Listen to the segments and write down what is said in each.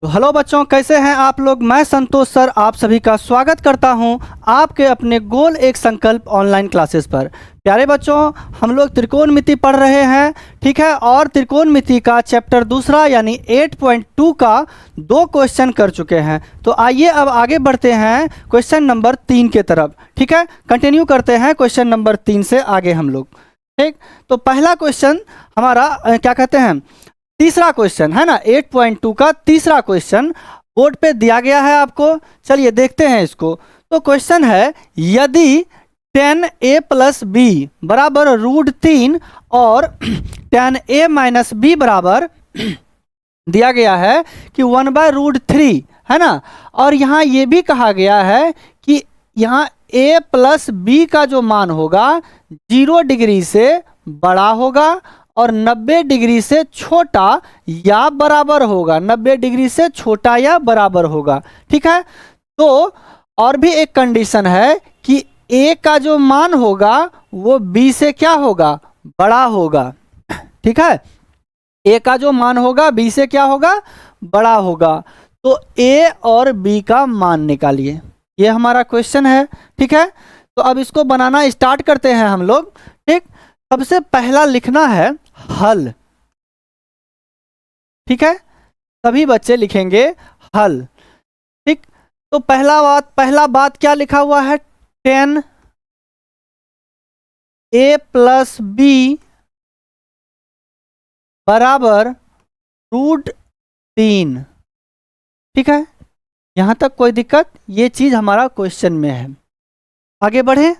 तो हेलो बच्चों, कैसे हैं आप लोग। मैं संतोष सर आप सभी का स्वागत करता हूं आपके अपने गोल एक संकल्प ऑनलाइन क्लासेस पर। प्यारे बच्चों, हम लोग त्रिकोणमिति पढ़ रहे हैं, ठीक है। और त्रिकोणमिति का चैप्टर दूसरा यानी 8.2 का 2 क्वेश्चन कर चुके हैं। तो आइए अब आगे बढ़ते हैं क्वेश्चन नंबर 3 के तरफ, ठीक है। कंटिन्यू करते हैं क्वेश्चन नंबर 3 से आगे हम लोग, ठीक। तो पहला क्वेश्चन हमारा क्या कहते हैं, तीसरा क्वेश्चन है ना, 8.2 का तीसरा क्वेश्चन बोर्ड पे दिया गया है आपको। चलिए देखते हैं इसको। तो क्वेश्चन है, यदि tan a प्लस बी बराबर √3 और tan a माइनस बी बराबर दिया गया है कि 1/√3 है ना। और यहाँ ये भी कहा गया है कि यहाँ a प्लस बी का जो मान होगा 0 डिग्री से बड़ा होगा और 90 डिग्री से छोटा या बराबर होगा। 90 डिग्री से छोटा या बराबर होगा, ठीक है। तो और भी एक कंडीशन है कि a का जो मान होगा वो b से क्या होगा, बड़ा होगा, ठीक है। a का जो मान होगा b से क्या होगा, बड़ा होगा। तो a और b का मान निकालिए, ये हमारा क्वेश्चन है, ठीक है। तो अब इसको बनाना स्टार्ट करते हैं हम लोग, ठीक। सबसे पहला लिखना है हल, ठीक है। सभी बच्चे लिखेंगे हल, ठीक। तो पहला बात क्या लिखा हुआ है, tan a प्लस बी बराबर √3, ठीक है। यहां तक कोई दिक्कत, ये चीज हमारा क्वेश्चन में है। आगे बढ़े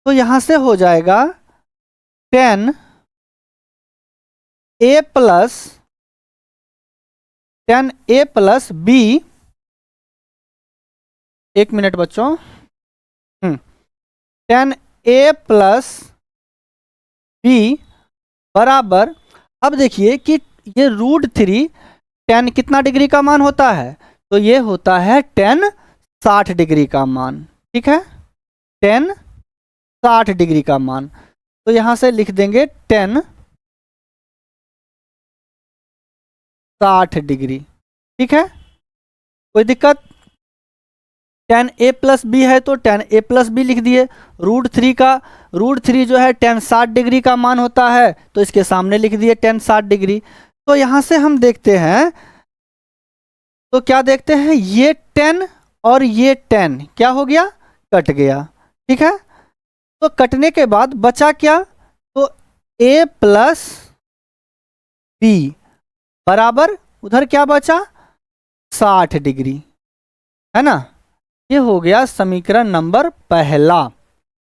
तो यहां से हो जाएगा tan a प्लस बी, एक मिनट बच्चों, tan a प्लस बी बराबर, अब देखिए कि ये √3 tan कितना डिग्री का मान होता है, तो ये होता है tan 60 डिग्री का मान, ठीक है। tan 60 डिग्री का मान, तो यहां से लिख देंगे tan 60 डिग्री, ठीक है। कोई दिक्कत, tan a प्लस बी है तो tan a प्लस बी लिख दिए। √3 जो है tan 60 डिग्री का मान होता है, तो इसके सामने लिख दिए tan 60 डिग्री। तो यहां से हम देखते हैं, तो क्या देखते हैं, ये tan और ये tan क्या हो गया, कट गया, ठीक है। तो कटने के बाद बचा क्या, तो a प्लस बी बराबर उधर क्या बचा, 60 डिग्री, है ना। ये हो गया समीकरण नंबर पहला,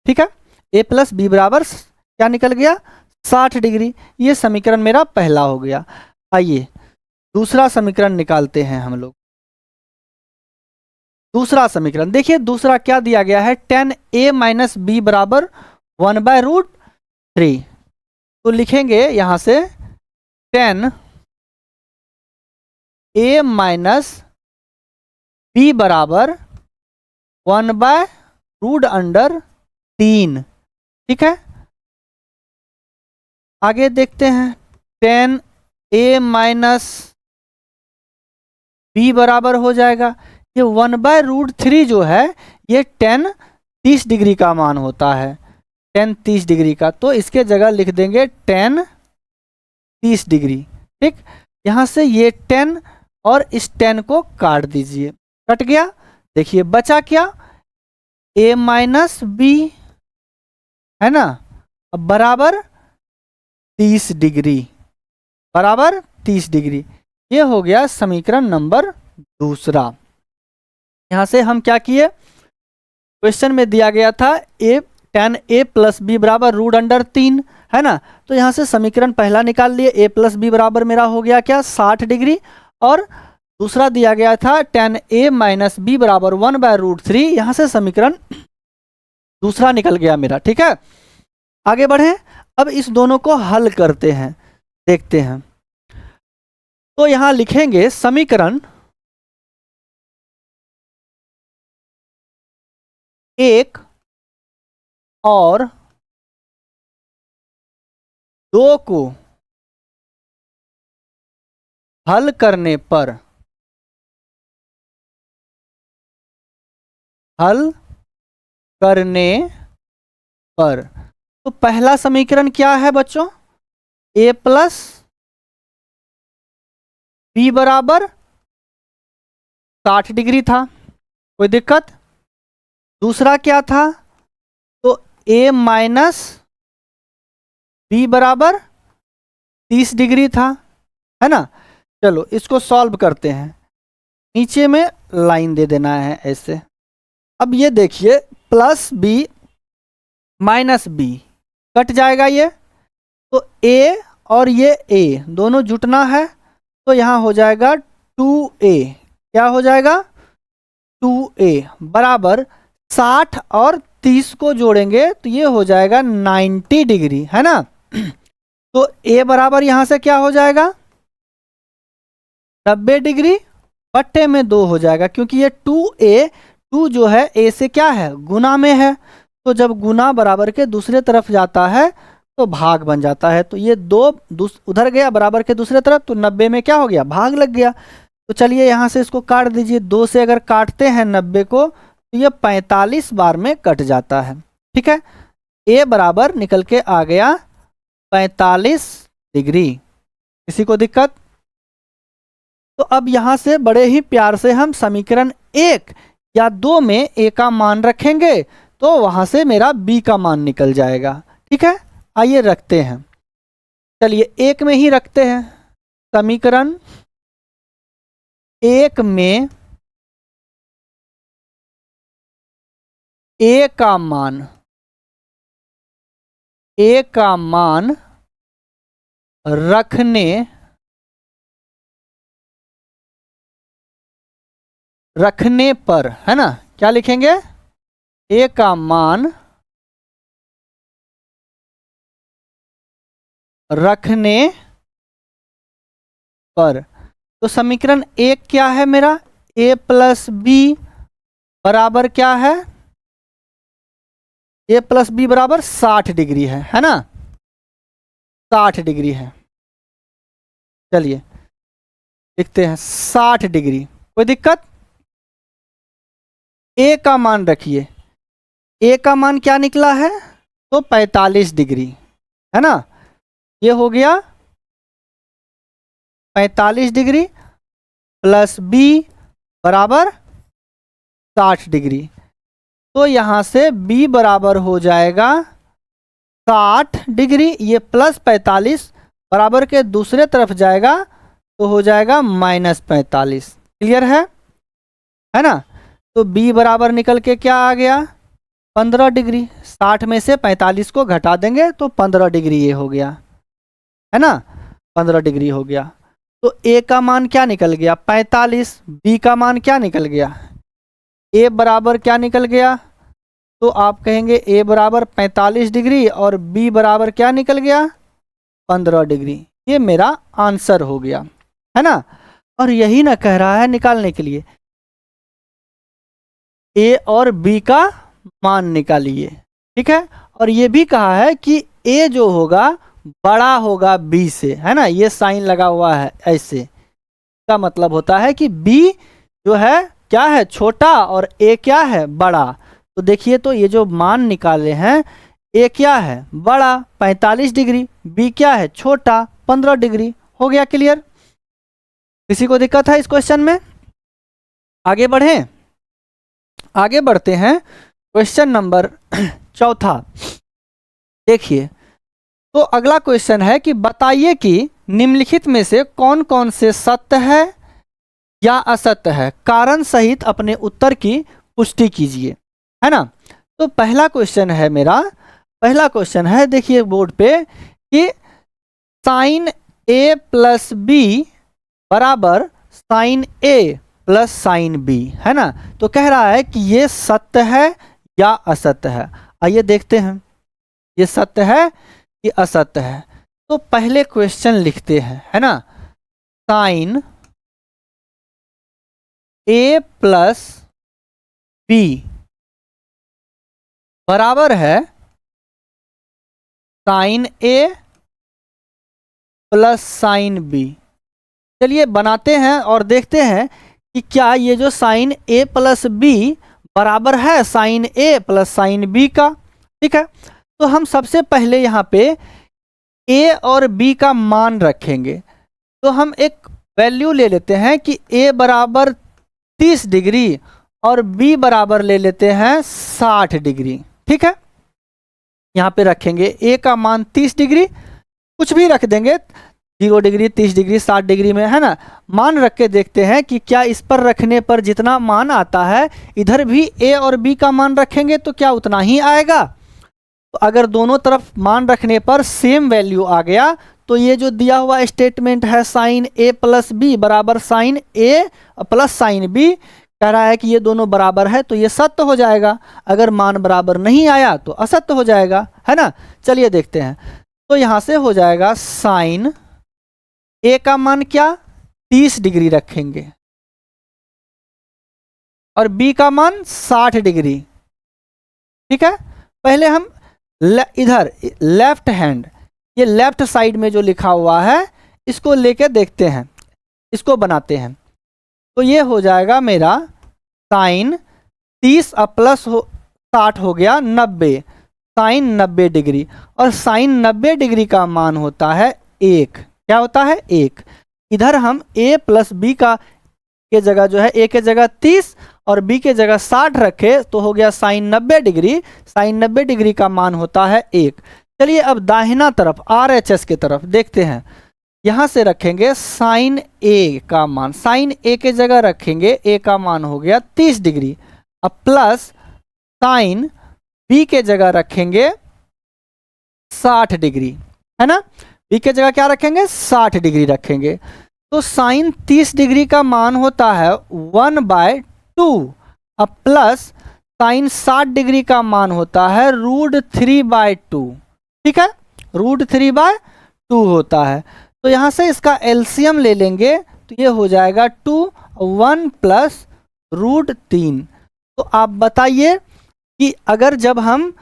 ठीक है। a प्लस बी बराबर क्या निकल गया, 60 डिग्री। ये समीकरण मेरा पहला हो गया। आइए दूसरा समीकरण निकालते हैं हम लोग। दूसरा समीकरण देखिए, दूसरा क्या दिया गया है, tan a माइनस बी बराबर 1/√3। तो लिखेंगे यहां से tan a माइनस बी बराबर 1/√3, ठीक है। आगे देखते हैं, tan a माइनस बी बराबर हो जाएगा, ये 1/√3 जो है ये tan 30 डिग्री का मान होता है, tan 30 डिग्री का। तो इसके जगह लिख देंगे tan 30 डिग्री, ठीक। यहां से ये tan और इस tan को काट दीजिए, कट गया। देखिए बचा क्या, a माइनस बी, है ना, अब बराबर 30 डिग्री, बराबर 30 डिग्री। ये हो गया समीकरण नंबर दूसरा। यहां से हम क्या किए, क्वेश्चन में दिया गया था tan a प्लस बी बराबर √3, है ना। तो यहां से समीकरण पहला निकाल लिए, a प्लस बी बराबर मेरा हो गया क्या, 60 डिग्री। और दूसरा दिया गया था tan a माइनस बी बराबर 1/√3, यहां से समीकरण दूसरा निकल गया मेरा, ठीक है। आगे बढ़े, अब इस दोनों को हल करते हैं, देखते हैं। तो यहां लिखेंगे समीकरण 1 और 2 को हल करने पर हल करने पर। तो पहला समीकरण क्या है बच्चों, a प्लस बी बराबर 60 डिग्री था, कोई दिक्कत। दूसरा क्या था, तो a माइनस बी बराबर 30 डिग्री था, है ना। चलो इसको सॉल्व करते हैं, नीचे में लाइन दे देना है ऐसे। अब ये देखिए plus B minus B cut जाएगा ये, तो a और ये a दोनों जुटना है, तो यहाँ हो जाएगा 2a। क्या हो जाएगा, 2a बराबर 60 और 30 को जोड़ेंगे तो ये हो जाएगा 90 डिग्री, है ना। तो a बराबर यहाँ से क्या हो जाएगा, 90 डिग्री बट्टे में 2 हो जाएगा, क्योंकि ये 2a 2 जो है a से क्या है, गुना में है। तो जब गुना बराबर के दूसरे तरफ जाता है तो भाग बन जाता है, तो ये 2 उधर गया बराबर के दूसरे तरफ, तो 90 में क्या हो गया, भाग लग गया। तो चलिए यहाँ से इसको काट दीजिए, 2 से अगर काटते हैं 90 को तो ये 45 बार में कट जाता है, ठीक है। a बराबर निकल के आ गया 45 डिग्री। किसी को दिक्कत। तो अब यहाँ से बड़े ही प्यार से हम समीकरण 1 या 2 में a का मान रखेंगे, तो वहाँ से मेरा b का मान निकल जाएगा, ठीक है। आइए रखते हैं, चलिए 1 में ही रखते हैं। समीकरण 1 में a का मान रखने पर, है ना, क्या लिखेंगे, a का मान रखने पर। तो समीकरण 1 क्या है मेरा, a प्लस बी बराबर क्या है, a प्लस बी बराबर 60 डिग्री है ना, 60 डिग्री है। चलिए लिखते हैं 60 डिग्री, कोई दिक्कत। a का मान रखिए, a का मान क्या निकला है, तो 45 डिग्री, है ना। ये हो गया 45 डिग्री प्लस b बराबर 60 डिग्री। तो यहाँ से b बराबर हो जाएगा 60 डिग्री, ये प्लस 45 बराबर के दूसरे तरफ जाएगा तो हो जाएगा -45। क्लियर है ना। तो b बराबर निकल के क्या आ गया, 15 डिग्री। 60 में से 45 को घटा देंगे तो 15 डिग्री ये हो गया, है ना, 15 डिग्री हो गया। तो a का मान क्या निकल गया, 45। b का मान क्या निकल गया, a बराबर क्या निकल गया, तो आप कहेंगे a बराबर 45 डिग्री और b बराबर क्या निकल गया, 15 डिग्री। ये मेरा आंसर हो गया, है ना। और यही ना कह रहा है निकालने के लिए, a और b का मान निकालिए, ठीक है। और ये भी कहा है कि a जो होगा बड़ा होगा b से, है ना, ये साइन लगा हुआ है ऐसे, का मतलब होता है कि b जो है क्या है, छोटा, और a क्या है, बड़ा। तो देखिए, तो ये जो मान निकाले हैं, a क्या है, बड़ा 45 डिग्री, b क्या है, छोटा 15 डिग्री। हो गया क्लियर। किसी को दिक्कत है इस क्वेश्चन में। आगे बढ़ें, आगे बढ़ते हैं। Question number 4। देखिए, तो अगला क्वेश्चन है कि बताइए कि निम्नलिखित में से कौन कौन से सत्य है या असत्य है, कारण सहित अपने उत्तर की पुष्टि कीजिए, है ना। तो पहला क्वेश्चन है मेरा, पहला क्वेश्चन है, देखिए बोर्ड पे, कि साइन a प्लस बी बराबर sine a plus sine b, है ना। तो कह रहा है कि ये सत्य है या असत्य है। आइए देखते हैं ये सत्य है कि असत्य है। तो पहले क्वेश्चन लिखते हैं, है ना, साइन a प्लस b बराबर है sine a plus sine b। चलिए बनाते हैं और देखते हैं कि क्या ये जो साइन a प्लस b बराबर है साइन ए प्लस साइन बी का। ठीक है, तो हम सबसे पहले यहाँ पे ए और बी का मान रखेंगे। तो हम एक वैल्यू ले लेते हैं कि ए बराबर 30 डिग्री और बी बराबर ले लेते हैं 60 डिग्री। ठीक है, यहाँ पे रखेंगे ए का मान 30 डिग्री, कुछ भी रख देंगे, 0 डिग्री, 30 डिग्री, 60 डिग्री में, है ना। मान रख के देखते हैं कि क्या इस पर रखने पर जितना मान आता है इधर भी ए और बी का मान रखेंगे तो क्या उतना ही आएगा। तो अगर दोनों तरफ मान रखने पर सेम वैल्यू आ गया तो ये जो दिया हुआ स्टेटमेंट है साइन ए प्लस बी बराबर साइन ए प्लस साइन बी, कह रहा है कि ये दोनों बराबर है तो ये सत्य हो जाएगा। अगर मान बराबर नहीं आया तो असत्य हो जाएगा, है ना। चलिए देखते हैं। तो यहाँ से हो जाएगा साइन ए का मान क्या 30 डिग्री रखेंगे और बी का मान 60 डिग्री। ठीक है, पहले हम इधर लेफ्ट हैंड, ये लेफ्ट साइड में जो लिखा हुआ है इसको लेके देखते हैं, इसको बनाते हैं। तो ये हो जाएगा मेरा साइन 30 प्लस 60 हो गया 90, साइन 90 डिग्री। और साइन 90 डिग्री का मान होता है 1। क्या होता है 1। इधर हम a प्लस बी का के जगह जो है a के जगह 30 और b के जगह 60 रखे तो हो गया साइन 90 डिग्री। साइन 90 डिग्री का मान होता है 1। चलिए अब दाहिना तरफ RHS की तरफ देखते हैं। यहाँ से रखेंगे साइन a का मान, साइन a के जगह रखेंगे a का मान हो गया 30 डिग्री, अब प्लस साइन b के जगह रखेंगे 60 डिग्री, है ना। b के जगह क्या रखेंगे 60 डिग्री रखेंगे। तो साइन 30 डिग्री का मान होता है 1/2, अब प्लस साइन 60 डिग्री का मान होता है √3/2। ठीक है, √3/2 होता है। तो यहाँ से इसका एलसीएम ले लेंगे तो ये हो जाएगा 2 1 प्लस √3। तो आप बताइए कि अगर जब हम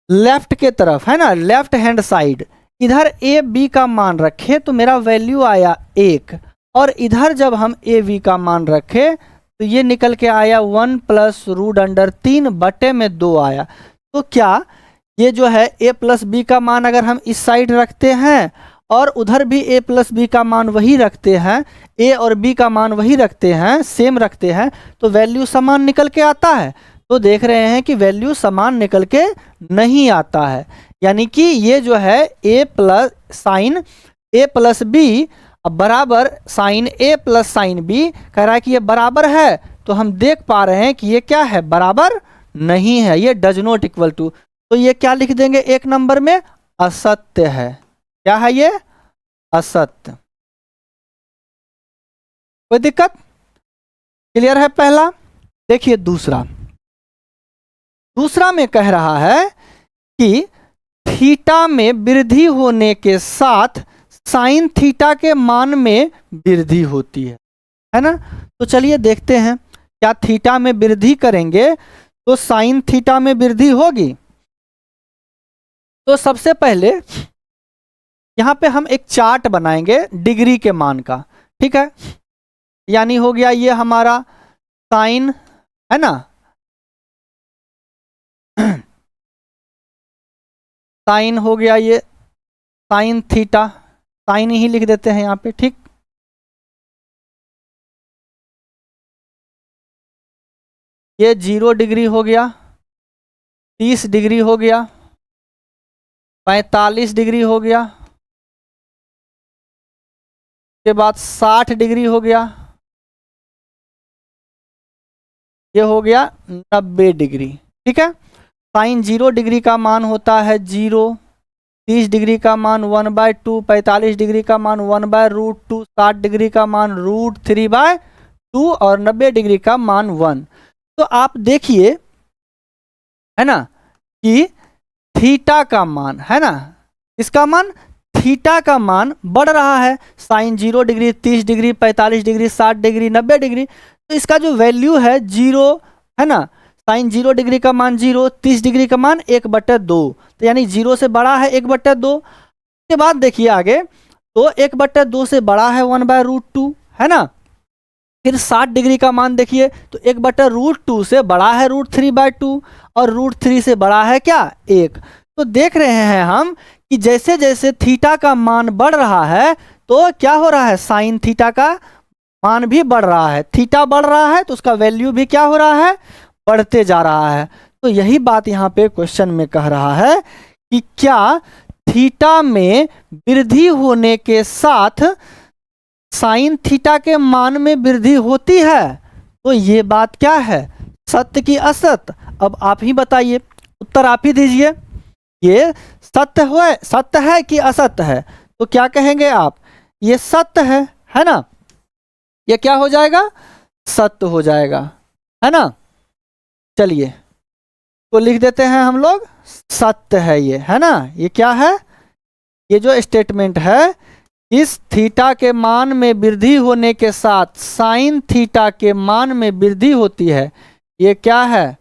लेफ्ट के तरफ, है ना, लेफ्ट हैंड साइड इधर ए बी का मान रखे तो मेरा वैल्यू आया 1, और इधर जब हम ए बी का मान रखे तो ये निकल के आया 1 प्लस √3/2 आया। तो क्या ये जो है a प्लस बी का मान अगर हम इस साइड रखते हैं और उधर भी a प्लस बी का मान वही रखते हैं, a और b का मान वही रखते हैं, सेम रखते हैं, तो वैल्यू समान निकल के आता है। तो देख रहे हैं कि वैल्यू समान निकल के नहीं आता है, यानी कि ये जो है a plus sine a plus B बराबर sine a plus sine b, कह रहा है कि ये बराबर है। तो हम देख पा रहे हैं कि ये क्या है, बराबर नहीं है, ये डज नॉट इक्वल टू। तो ये क्या लिख देंगे एक नंबर में, असत्य है। क्या है ये, असत्य। कोई दिक्कत, क्लियर है पहला। देखिए दूसरा, दूसरा में कह रहा है कि थीटा में वृद्धि होने के साथ साइन थीटा के मान में वृद्धि होती है ना। तो चलिए देखते हैं, क्या थीटा में वृद्धि करेंगे तो साइन थीटा में वृद्धि होगी। तो सबसे पहले यहाँ पे हम एक चार्ट बनाएंगे डिग्री के मान का। ठीक है, यानी हो गया ये हमारा साइन, है ना, साइन हो गया ये साइन थीटा, साइन ही लिख देते हैं यहाँ पे। ठीक, ये 0 डिग्री हो गया, 30 डिग्री हो गया, 45 डिग्री हो गया, के बाद 60 डिग्री हो गया, ये हो गया 90 डिग्री। ठीक है, साइन 0 डिग्री का मान होता है 0, 30 डिग्री का मान 1/2, 45 डिग्री का मान 1/√2, 60 डिग्री का मान √3/2 और 90 डिग्री का मान 1। तो आप देखिए, है ना, कि थीटा का मान, है ना, इसका मान, थीटा का मान बढ़ रहा है। Sine 0 degree, 30 degree, 45 degree, 60 degree, 90 degree, तो इसका जो वैल्यू है 0, है ना, साइन 0 डिग्री का मान 0, 30 डिग्री का मान 1/2, तो यानी 0 से बड़ा है 1/2। उसके बाद देखिए आगे, तो 1/2 से बड़ा है 1/√2, है ना। फिर 60 डिग्री का मान देखिए तो 1/√2 से बड़ा है √3/2 और √3 से बड़ा है क्या 1। तो देख रहे हैं हम कि जैसे जैसे थीटा का मान बढ़ रहा है तो क्या हो रहा है, साइन थीटा का मान भी बढ़ रहा है। थीटा बढ़ रहा है तो उसका वैल्यू भी क्या हो रहा है, बढ़ते जा रहा है। तो यही बात यहाँ पे क्वेश्चन में कह रहा है कि क्या थीटा में वृद्धि होने के साथ साइन थीटा के मान में वृद्धि होती है। तो ये बात क्या है, सत्य की असत्य। अब आप ही बताइए, उत्तर आप ही दीजिए, ये सत्य है कि असत्य है। तो क्या कहेंगे आप, ये सत्य है ना, ये क्या हो जाएगा, सत्य हो जाएगा, है ना। चलिए तो लिख देते हैं हम लोग, सत्य है ये, है ना। ये क्या है, ये जो स्टेटमेंट है, इस थीटा के मान में वृद्धि होने के साथ साइन थीटा के मान में वृद्धि होती है, ये क्या है,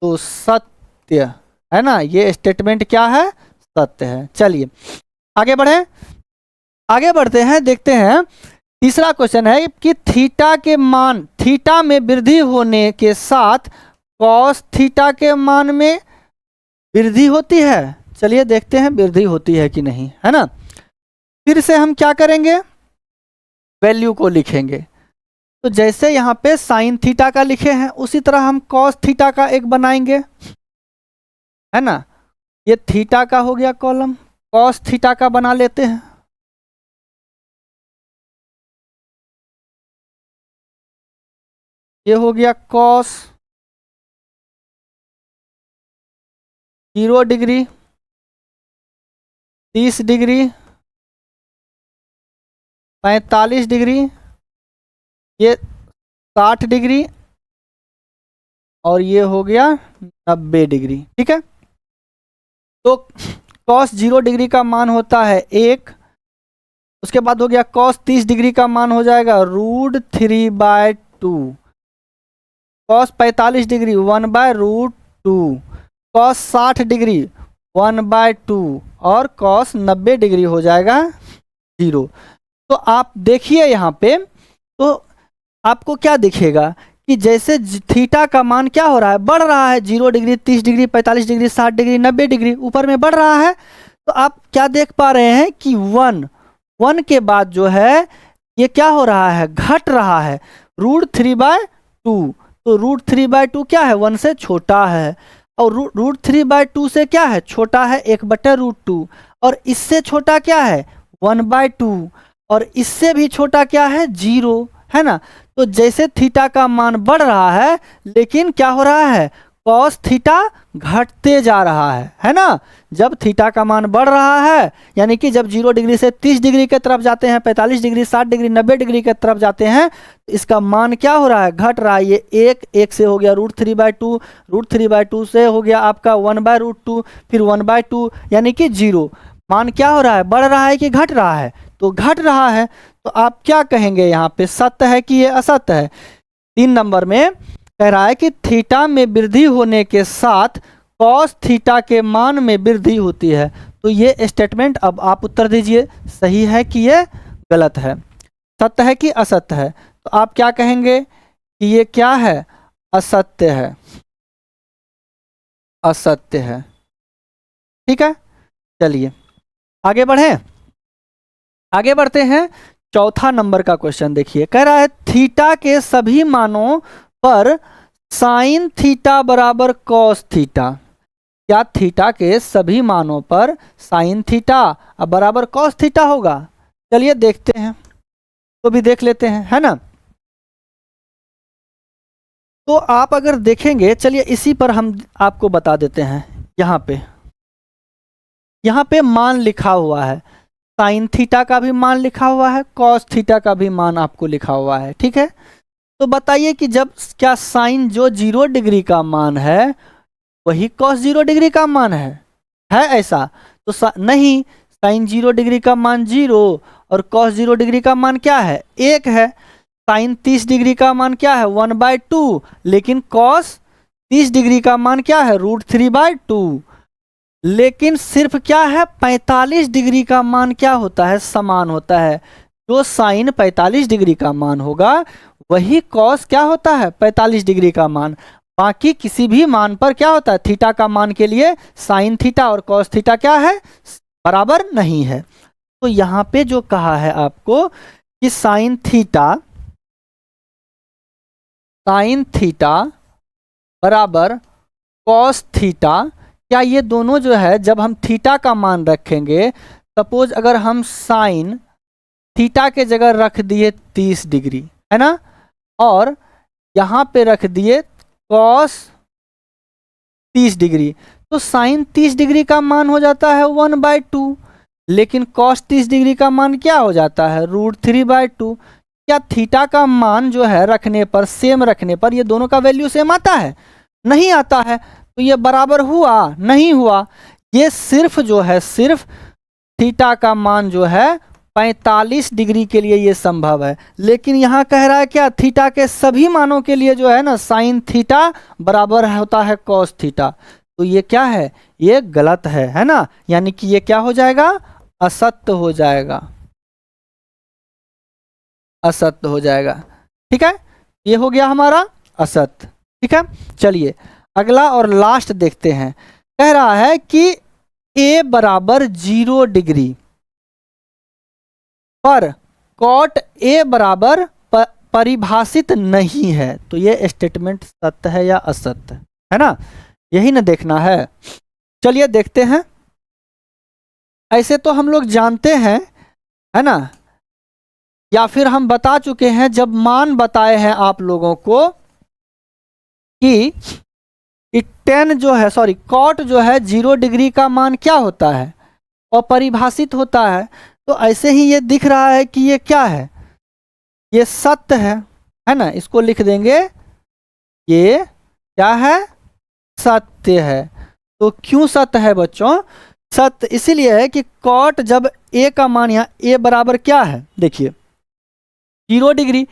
तो सत्य है ना। ये स्टेटमेंट क्या है, सत्य है। चलिए आगे बढ़े, आगे बढ़ते हैं, देखते हैं तीसरा क्वेश्चन है कि थीटा के मान, थीटा में वृद्धि होने के साथ कॉस थीटा के मान में वृद्धि होती है। चलिए देखते हैं वृद्धि होती है कि नहीं, है ना। फिर से हम क्या करेंगे, वैल्यू को लिखेंगे। तो जैसे यहाँ पे साइन थीटा का लिखे हैं उसी तरह हम कॉस थीटा का एक बनाएंगे, है ना। ये थीटा का हो गया कॉलम, कॉस थीटा का बना लेते हैं। ये हो गया कॉस 0 डिग्री, 30 डिग्री, 45 डिग्री, ये 60 डिग्री और ये हो गया 90 डिग्री। ठीक है, तो कॉस 0 डिग्री का मान होता है 1, उसके बाद हो गया कॉस 30 डिग्री का मान हो जाएगा √3/2, कॉस 45 डिग्री 1/√2, कॉस 60 डिग्री 1/2 और कॉस 90 डिग्री हो जाएगा 0। तो आप देखिए यहाँ पे, तो आपको क्या दिखेगा कि जैसे थीटा का मान क्या हो रहा है, बढ़ रहा है, 0 degree, 30 degree, 45 degree, 60 degree, 90 degree ऊपर में बढ़ रहा है। तो आप क्या देख पा रहे हैं कि 1 के बाद जो है ये क्या हो रहा है, घट रहा है, √3/2। तो √3/2 क्या है, 1 से छोटा है, और √3/2 से क्या है, छोटा है 1/√2, और इससे छोटा क्या है 1/2, और इससे भी छोटा क्या है 0, है ना। तो जैसे थीटा का मान बढ़ रहा है लेकिन क्या हो रहा है, कॉस थीटा घटते जा रहा है ना। जब थीटा का मान बढ़ रहा है यानी कि जब 0 डिग्री से 30 डिग्री के तरफ जाते हैं, 45 डिग्री, 60 डिग्री, 90 डिग्री के तरफ जाते हैं, तो इसका मान क्या हो रहा है, घट रहा है। ये 1 से हो गया √3/2, √3/2 से हो गया आपका 1/√2, फिर 1/2 यानी कि 0। मान क्या हो रहा है, बढ़ रहा है कि घट रहा है, तो घट रहा है। तो आप क्या कहेंगे यहाँ पे, सत्य है कि ये असत्य है। 3 नंबर में कह रहा है कि थीटा में वृद्धि होने के साथ कॉस थीटा के मान में वृद्धि होती है। तो ये स्टेटमेंट, अब आप उत्तर दीजिए, सही है कि ये गलत है, सत्य है कि असत्य है। तो आप क्या कहेंगे कि ये क्या है, असत्य है, असत्य है। ठीक है, चलिए आगे बढ़ें, आगे बढ़ते हैं। चौथा नंबर का क्वेश्चन देखिए, कह रहा है थीटा के सभी मानों पर साइन थीटा बराबर कॉस थीटा। क्या थीटा के सभी मानों पर साइन थीटा बराबर कॉस थीटा होगा? चलिए देखते हैं, तो भी देख लेते हैं, है ना। तो आप अगर देखेंगे, चलिए इसी पर हम आपको बता देते हैं। यहाँ पे मान लिखा हुआ है, साइन थीटा का भी मान लिखा हुआ है, कॉस थीटा का भी मान आपको लिखा हुआ है। ठीक है, तो बताइए कि जब क्या साइन जो 0 डिग्री का मान है वही कॉस 0 डिग्री का मान है ऐसा? तो नहीं, साइन 0 डिग्री का मान 0 और कॉस 0 डिग्री का मान क्या है, 1 है। साइन 30 डिग्री का मान क्या है, 1/2, लेकिन कॉस 30 डिग्री का मान क्या है, √3/2। लेकिन सिर्फ क्या है, 45 डिग्री का मान क्या होता है, समान होता है। जो साइन 45 डिग्री का मान होगा वही कॉस क्या होता है 45 डिग्री का मान। बाकी किसी भी मान पर क्या होता है, थीटा का मान के लिए साइन थीटा और कॉस थीटा क्या है, बराबर नहीं है। तो यहाँ पे जो कहा है आपको कि साइन थीटा बराबर कॉस थीटा, क्या ये दोनों जो है जब हम थीटा का मान रखेंगे, सपोज अगर हम साइन थीटा के जगह रख दिए 30 डिग्री है ना, और यहाँ पे रख दिए कॉस 30 डिग्री, तो साइन 30 डिग्री का मान हो जाता है 1/2, लेकिन कॉस 30 डिग्री का मान क्या हो जाता है √3/2। क्या थीटा का मान जो है रखने पर, सेम रखने पर ये दोनों का वैल्यू सेम आता है, नहीं आता है। तो ये बराबर हुआ, नहीं हुआ। ये सिर्फ जो है, सिर्फ थीटा का मान जो है 45 डिग्री के लिए ये संभव है, लेकिन यहाँ कह रहा है क्या, थीटा के सभी मानों के लिए जो है ना साइन थीटा बराबर होता है कॉस थीटा। तो ये क्या है, ये गलत है ना, यानी कि ये क्या हो जाएगा, असत्य हो जाएगा, असत्य हो जाएगा। ठीक है, ये हो गया हमारा असत्य। ठीक है, चलिए अगला और लास्ट देखते हैं। कह रहा है कि a बराबर 0 डिग्री पर कॉट a बराबर परिभाषित नहीं है। तो ये स्टेटमेंट सत्य है या असत्य है ना, यही ना देखना है। चलिए देखते हैं। ऐसे तो हम लोग जानते हैं है ना, या फिर हम बता चुके हैं जब मान बताए हैं आप लोगों को कि tan जो है, सॉरी कॉट जो है 0 डिग्री का मान क्या होता है, अपरिभाषित होता है। तो ऐसे ही ये दिख रहा है कि ये क्या है, ये सत्य है ना, इसको लिख देंगे ये क्या है, सत्य है। तो क्यों सत्य है बच्चों, सत्य इसीलिए है कि कॉट जब a का मान, यहाँ a बराबर क्या है, देखिए 0 डिग्री,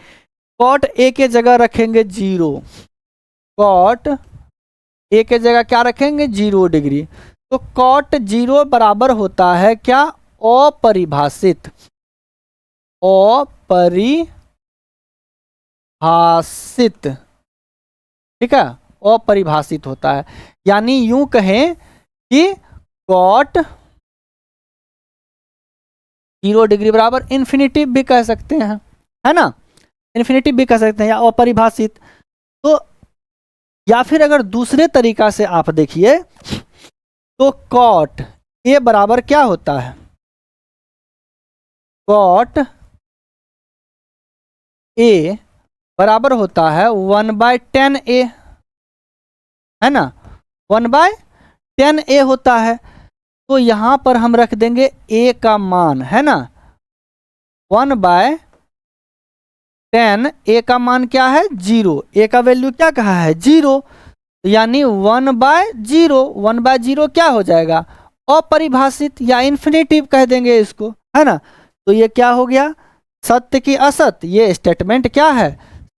कॉट a के जगह रखेंगे 0, कॉट a के जगह क्या रखेंगे 0 डिग्री। तो कॉट 0 बराबर होता है क्या, अपरिभाषित, अपरिभाषित। ठीक है, अपरिभाषित होता है। यानी यूं कहें कि कॉट 0 डिग्री बराबर इन्फिनिटिव भी कह सकते हैं, है ना, इन्फिनिटिव भी कह सकते हैं या अपरिभाषित। तो या फिर अगर दूसरे तरीका से आप देखिए तो कॉट a बराबर क्या होता है, कॉट a बराबर होता है 1/10a, है ना, 1/10a होता है। तो यहां पर हम रख देंगे a का मान, है ना, 1/10, a का मान क्या है 0, a का वैल्यू क्या कहा है 0, यानी 1/0, 1/0 क्या हो जाएगा, अपरिभाषित या इन्फिनिटिव कह देंगे इसको, है ना। तो ये क्या हो गया, सत्य की असत्य, ये स्टेटमेंट क्या है,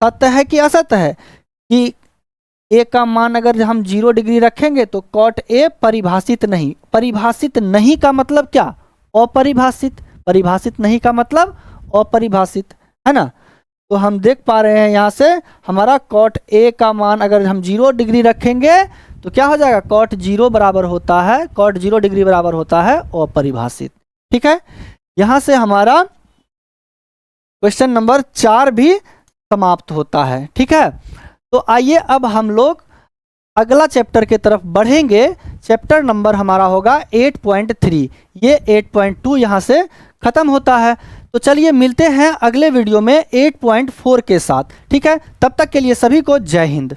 सत्य है कि असत्य है, कि a का मान अगर हम 0 डिग्री रखेंगे तो कॉट a परिभाषित नहीं, परिभाषित नहीं का मतलब क्या, अपरिभाषित, परिभाषित नहीं का मतलब अपरिभाषित, है ना। तो हम देख पा रहे हैं यहाँ से हमारा कॉट a का मान अगर हम 0 डिग्री रखेंगे तो क्या हो जाएगा, कॉट 0 बराबर होता है, कॉट 0 डिग्री बराबर होता है अपरिभाषित। ठीक है, यहाँ से हमारा क्वेश्चन नंबर 4 भी समाप्त होता है। ठीक है, तो आइए अब हम लोग अगला चैप्टर के तरफ बढ़ेंगे। चैप्टर नंबर हमारा होगा 8.3, ये 8.2 यहाँ से खत्म होता है। तो चलिए मिलते हैं अगले वीडियो में 8.4 के साथ। ठीक है, तब तक के लिए सभी को जय हिंद।